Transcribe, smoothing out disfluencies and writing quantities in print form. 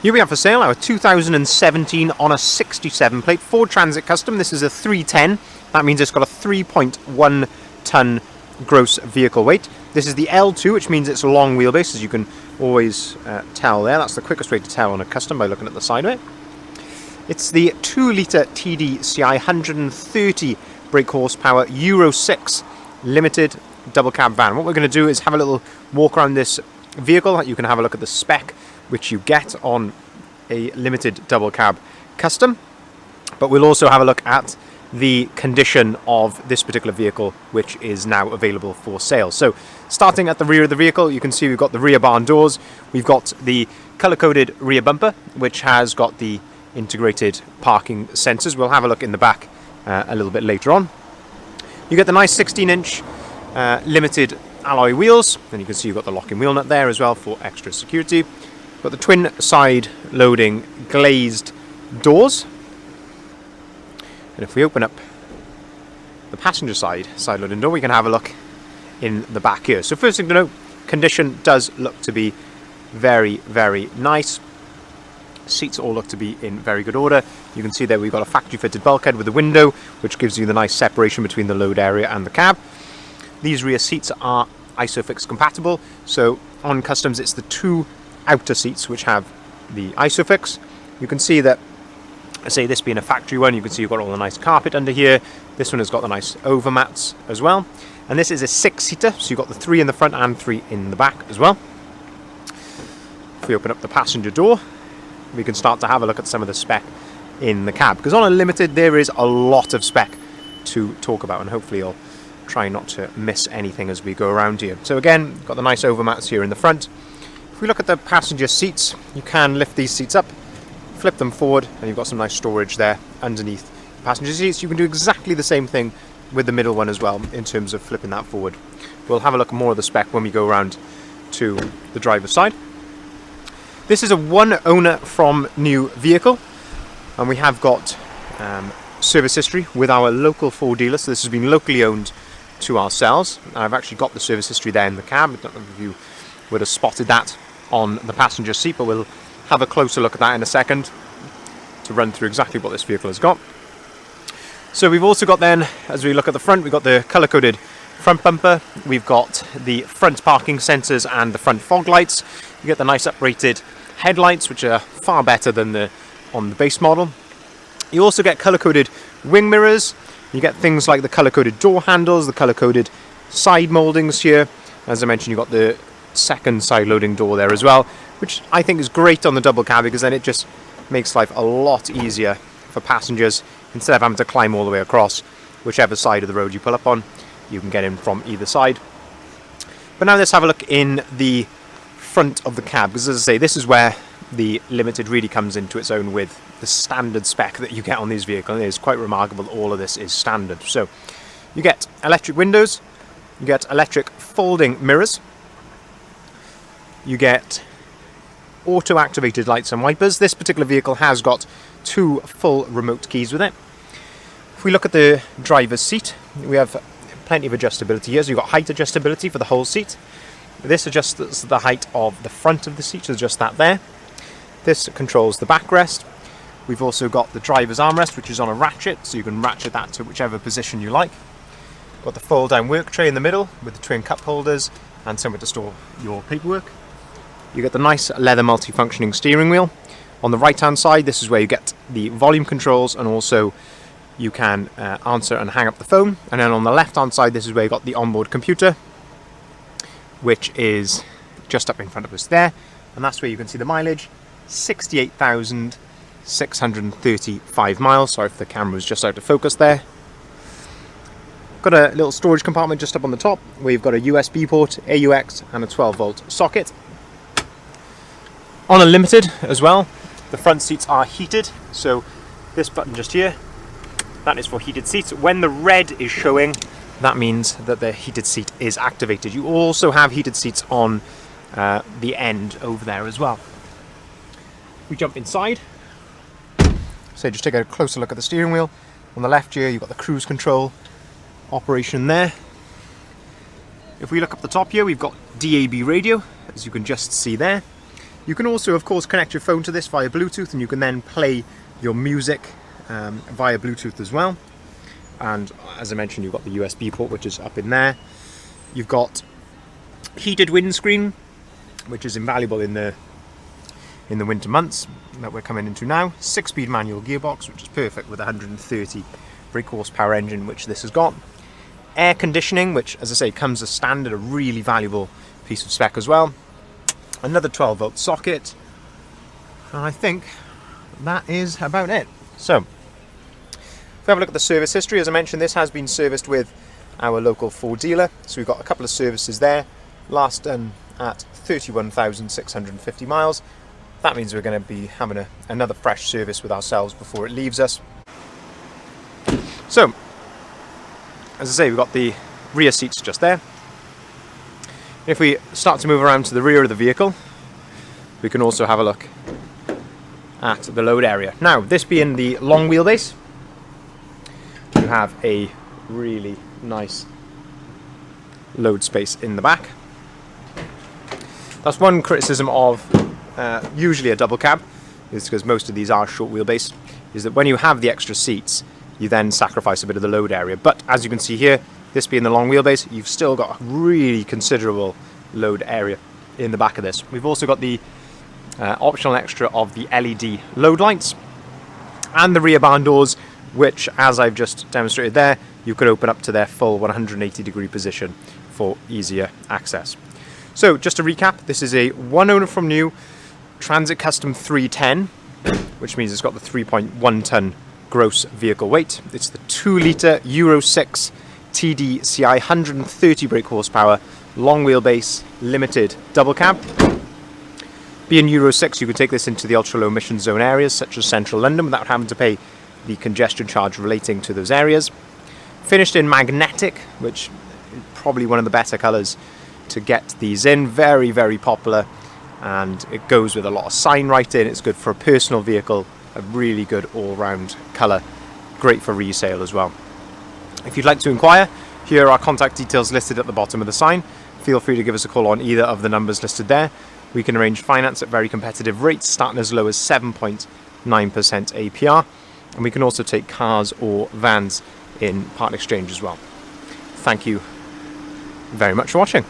Here we have for sale our 2017 on a 67 plate Ford Transit Custom. This is a 310. That means it's got a 3.1 ton gross vehicle weight. This is the L2, which means it's a long wheelbase, as you can always tell there. That's the quickest way to tell on a Custom, by looking at the side of it. It's the 2-litre TDCI 130 brake horsepower Euro 6 limited double cab van. What we're going to do is have a little walk around this vehicle. You can have a look at the spec which you get on a limited double cab Custom, but we'll also have a look at the condition of this particular vehicle, which is now available for sale. So starting at the rear of the vehicle, you can see we've got the rear barn doors, we've got the color-coded rear bumper, which has got the integrated parking sensors. We'll have a look in the back a little bit later on. You get the nice 16-inch limited alloy wheels, and you can see you've got the locking wheel nut there as well for extra security. Got the twin side loading glazed doors, and if we open up the passenger side loading door, we can have a look in the back here. So first thing to note, condition does look to be very, very nice. Seats all look to be in very good order. You can see there we've got a factory fitted bulkhead with a window, which gives you the nice separation between the load area and the cab. These rear seats are ISOFIX compatible, so on Customs it's the two outer seats which have the ISOFIX. You can see that, say this being a factory one, you can see you've got all the nice carpet under here. This one has got the nice overmats as well, and this is a 6-seater, so you've got the 3 in the front and 3 in the back as well. If we open up the passenger door, we can start to have a look at some of the spec in the cab, because on a limited there is a lot of spec to talk about, and hopefully you'll try not to miss anything as we go around here. So again, got the nice overmats here in the front. If we look at the passenger seats, you can lift these seats up, flip them forward, and you've got some nice storage there underneath the passenger seats. You can do exactly the same thing with the middle one as well in terms of flipping that forward. We'll have a look more of the spec when we go around to the driver's side. This is a one owner from new vehicle, and we have got service history with our local Ford dealer. So this has been locally owned to ourselves, and I've actually got the service history there in the cab. I don't know if you would have spotted that on the passenger seat, but we'll have a closer look at that in a second to run through exactly what this vehicle has got. So we've also got then, as we look at the front, we've got the colour-coded front bumper, we've got the front parking sensors and the front fog lights. You get the nice uprated headlights, which are far better than on the base model. You also get colour-coded wing mirrors. You get things like the colour-coded door handles, the colour-coded side mouldings here. As I mentioned, you've got the second side loading door there as well, which I think is great on the double cab, because then it just makes life a lot easier for passengers. Instead of having to climb all the way across, whichever side of the road you pull up on, you can get in from either side. But now let's have a look in the front of the cab, because as I say, this is where the Limited really comes into its own with the standard spec that you get on these vehicles. It is quite remarkable, all of this is standard. So you get electric windows, you get electric folding mirrors, you get auto-activated lights and wipers. This particular vehicle has got 2 full remote keys with it. If we look at the driver's seat, we have plenty of adjustability here. So you've got height adjustability for the whole seat. This adjusts the height of the front of the seat, so adjust that there. This controls the backrest. We've also got the driver's armrest, which is on a ratchet, so you can ratchet that to whichever position you like. Got the fold-down work tray in the middle with the twin cup holders and somewhere to store your paperwork. You get the nice leather multi-functioning steering wheel. On the right-hand side, this is where you get the volume controls, and also you can answer and hang up the phone. And then on the left-hand side, this is where you got the onboard computer, which is just up in front of us there. And that's where you can see the mileage, 68,635 miles. Sorry if the camera was just out of focus there. Got a little storage compartment just up on the top, where you've got a USB port, AUX, and a 12-volt socket. On a Limited as well, the front seats are heated, so this button just here, that is for heated seats. When the red is showing, that means that the heated seat is activated. You also have heated seats on the end over there as well. We jump inside, so just take a closer look at the steering wheel. On the left here, you've got the cruise control operation there. If we look up the top here, we've got DAB radio, as you can just see there. You can also, of course, connect your phone to this via Bluetooth, and you can then play your music via Bluetooth as well. And as I mentioned, you've got the USB port, which is up in there. You've got heated windscreen, which is invaluable in the winter months that we're coming into now. 6-speed manual gearbox, which is perfect with a 130 brake horsepower engine, which this has got. Air conditioning, which, as I say, comes as standard, a really valuable piece of spec as well. Another 12-volt socket, and I think that is about it. So, if we have a look at the service history, as I mentioned, this has been serviced with our local Ford dealer, so we've got a couple of services there, last done at 31,650 miles. That means we're going to be having another fresh service with ourselves before it leaves us. So, as I say, we've got the rear seats just there. If we start to move around to the rear of the vehicle, we can also have a look at the load area. Now, this being the long wheelbase, you have a really nice load space in the back. That's one criticism of usually a double cab, is because most of these are short wheelbase, is that when you have the extra seats, you then sacrifice a bit of the load area. But as you can see here, this being the long wheelbase, you've still got a really considerable load area in the back of this. We've also got the optional extra of the LED load lights and the rear barn doors, which, as I've just demonstrated there, you could open up to their full 180-degree position for easier access. So, just to recap, this is a one owner from new Transit Custom 310, which means it's got the 3.1 ton gross vehicle weight. It's the 2-litre Euro 6 TDCI 130 brake horsepower long wheelbase limited double cab. Being Euro 6, you could take this into the ultra low emission zone areas such as central London without having to pay the congestion charge relating to those areas. Finished in magnetic, which is probably one of the better colours to get these in. Very, very popular, and it goes with a lot of sign writing. It's good for a personal vehicle, a really good all-round colour, great for resale as well. If you'd like to inquire, here are contact details listed at the bottom of the sign. Feel free to give us a call on either of the numbers listed there. We can arrange finance at very competitive rates, starting as low as 7.9% APR, and we can also take cars or vans in part exchange as well. Thank you very much for watching.